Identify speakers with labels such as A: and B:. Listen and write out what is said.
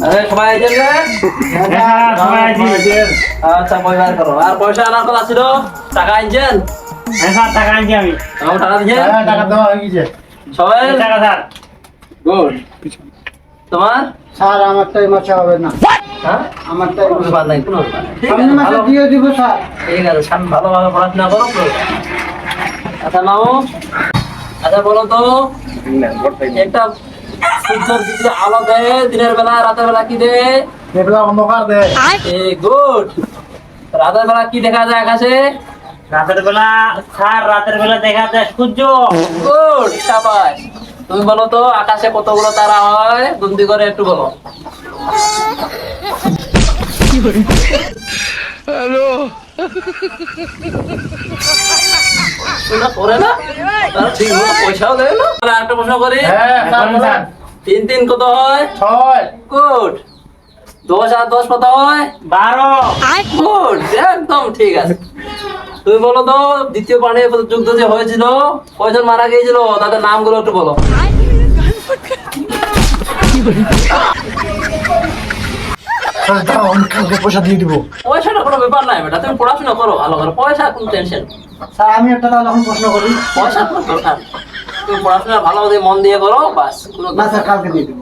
A: আরে সবাই আইছেন রে?
B: সবাই আইছেন।
A: আচ্ছা পয়সা বার করো। আর পয়সা আনার কথা ছিল, টাকা আনছেন?
B: স্যার টাকা আনছি আমি।
A: আমার টাকা দিয়েছেন?
C: হ্যাঁ টাকা দেওয়া হয়ে গেছে।
A: সবাই
B: এই টাকা স্যার।
A: গুড। তোমার?
C: স্যার আমারটাই মাছা হবে না,
A: হ্যাঁ?
C: আমারটাই
A: কোনো ব্যাপার নাই, কোনো ব্যাপার নাই। ঠিক
C: সামনে
A: আছে,
C: মাসে
A: ভালো।
C: দিয়ে দিব স্যার।
A: ঠিক আছে, সামনে ভালোভাবে পড়াশোনা করো তো। আচ্ছা মামু, আচ্ছা বলো তো, একটা সূর্যের দিকে আলো দেয় দিনের বেলা, রাতের বেলা কি দেয়?
C: এগুলা অন্ধকার দেয়।
A: এই গুড। রাতের বেলা কি দেখা যায় আকাশে?
B: রাতের বেলা স্যার, রাতের বেলা দেখা যায় সূর্য।
A: গুড, শাবাশ। তুমি বলো তো আকাশে কতগুলো তারা হয়, গুনতি করে একটু বলো। হ্যালো করে না, তারা ঠিক মতো পয়সাও দেয় না। তাহলে আরেকটা প্রশ্ন করি।
C: হ্যাঁ স্যার বলেন।
A: 3 3 কত হয়?
C: 6
A: গুড। 10 আর 10 কত হয়?
B: 12।
A: গুড, একদম ঠিক আছে। তুমি বলো তো দ্বিতীয় পানিপথ যুদ্ধ যে হয়েছিল, কয়জন মারা গিয়েছিল, তাদের নামগুলো একটু বলো।
C: স্যার দাঁড়াও, আমি কালকে পয়সা দিয়ে দিব।
A: পয়সাটা কোনো ব্যাপার নাই বেটা, তুমি পড়াশোনা করো ভালো করে, পয়সা কোনো টেনশন।
C: স্যার আমি একটা তাহলে এখন প্রশ্ন করি।
A: পয়সা কোনো দরকার নেই। তুমি পড়াশোনা ভালো মন দিয়ে করো, বাস। কোনো
C: না স্যার কালকে দিয়ে দিব।